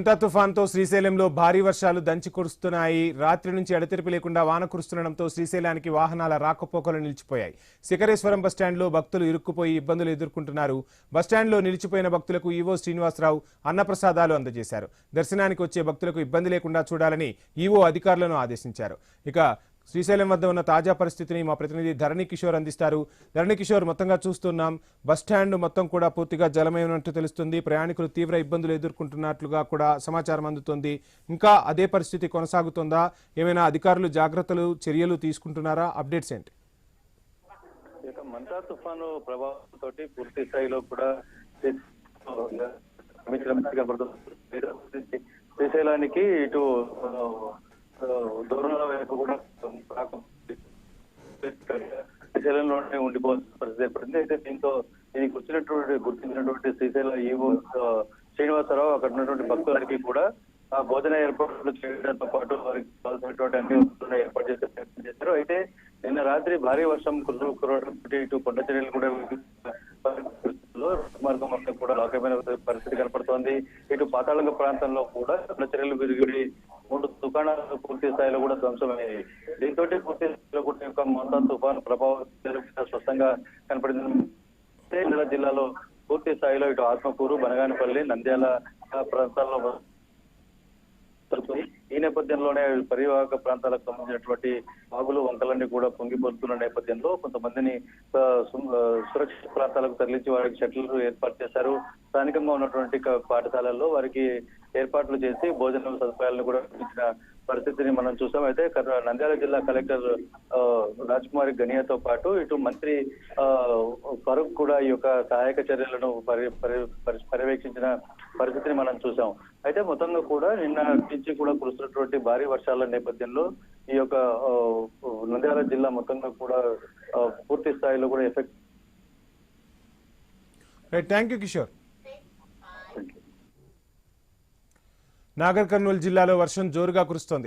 మంతా తుఫాన్తో శ్రీశైలంలో భారీ వర్షాలు దంచి కురుస్తున్నాయి. రాత్రి నుంచి ఎడతెరిపి లేకుండా వాన కురుస్తుండటంతో శ్రీశైలానికి వాహనాల రాకపోకలు నిలిచిపోయాయి. శిఖరేశ్వరం బస్టాండ్లో భక్తులు ఇరుక్కుపోయి ఇబ్బందులు ఎదుర్కొంటున్నారు. బస్టాండ్లో నిలిచిపోయిన భక్తులకు ఈవో శ్రీనివాసరావు అన్నప్రసాదాలు అందజేశారు. దర్శనానికి వచ్చే భక్తులకు ఇబ్బంది లేకుండా చూడాలని ఈవో అధికారులను ఆదేశించారు. ఇక శ్రీశైలం వద్ద ఉన్న తాజా పరిస్థితిని మా ప్రతినిధి ధరణి కిషోర్ అందిస్తారు. ధరణి కిషోర్, మొత్తంగా చూస్తున్నాం బస్టాండ్ మొత్తం కూడా పూర్తిగా జలమయమైనట్టు తెలుస్తుంది. ప్రయాణికులు తీవ్ర ఇబ్బందులు ఎదుర్కొంటున్నట్లుగా కూడా సమాచారం అందుతోంది. ఇంకా అదే పరిస్థితి కొనసాగుతుందా? ఏమైనా అధికారులు జాగ్రత్తలు చర్యలు తీసుకుంటున్నారా? అప్డేట్స్ ఏంటి? మంతా తుఫాను ప్రభావంతో పూర్తి స్థాయిలో కూడా శ్రీశైలానికి ఇటు దూరంలో వైపు కూడా శ్రీశైలంలోనే ఉండిపోవాల్సిన పరిస్థితి ఏర్పడింది. అయితే దీంతో ఇది గుర్తించినటువంటి శ్రీశైలం ఈవో శ్రీనివాసరావు అక్కడ ఉన్నటువంటి భక్తులకి కూడా ఆ భోజన ఏర్పాట్లు చేయడంతో పాటు వారికి కావాల్సినటువంటి అన్ని వస్తువులను ఏర్పాటు చేసే ప్రయత్నం చేశారు. అయితే నిన్న రాత్రి భారీ వర్షం కురవడంతో ఇటు కొండ చర్యలు కూడా మార్గం అంతా కూడా లాకమైన పరిస్థితి కనపడుతోంది. ఇటు పాతాళంగ ప్రాంతంలో కూడా కొండ చర్యలు విరిగి 3 దుకాణాలు పూర్తి స్థాయిలో కూడా ధ్వంసమయ్యాయి. దీంతో పూర్తి స్థాయిలో కూడా యొక్క మంతా తుఫాను ప్రభావం స్పష్టంగా కనపడింది. జిల్లాలో పూర్తి స్థాయిలో ఇటు ఆత్మకూరు, బనగానపల్లి, నంద్యాల ప్రాంతాల్లో ఈ నేపథ్యంలోనే పరివాహక ప్రాంతాలకు సంబంధించినటువంటి వాగులు, వంకలన్నీ కూడా పొంగిపోతున్న నేపథ్యంలో కొంతమందిని సురక్షిత ప్రాంతాలకు తరలించి వారికి షెల్టర్లు ఏర్పాటు చేశారు. స్థానికంగా ఉన్నటువంటి పాఠశాలల్లో వారికి ఏర్పాట్లు చేసి భోజన సదుపాయాలను కూడా అందించిన పరిస్థితిని మనం చూసాం. అయితే నంద్యాల జిల్లా కలెక్టర్ రాజ్కుమారి గనియాతో పాటు ఇటు మంత్రి ఫరూక్ కూడా ఈ యొక్క సహాయక చర్యలను పర్యవేక్షించిన పరిస్థితిని మనం చూసాం. అయితే మొత్తంగా కూడా నిన్న నుంచి కూడా కురుస్తున్నటువంటి భారీ వర్షాల నేపథ్యంలో ఈ యొక్క నంద్యాల జిల్లా మొత్తంగా కూడా పూర్తి స్థాయిలో కూడా effect. Thank you Kishore. Nagar Kurnool జిల్లాలో వర్షం జోరుగా కురుస్తోంది.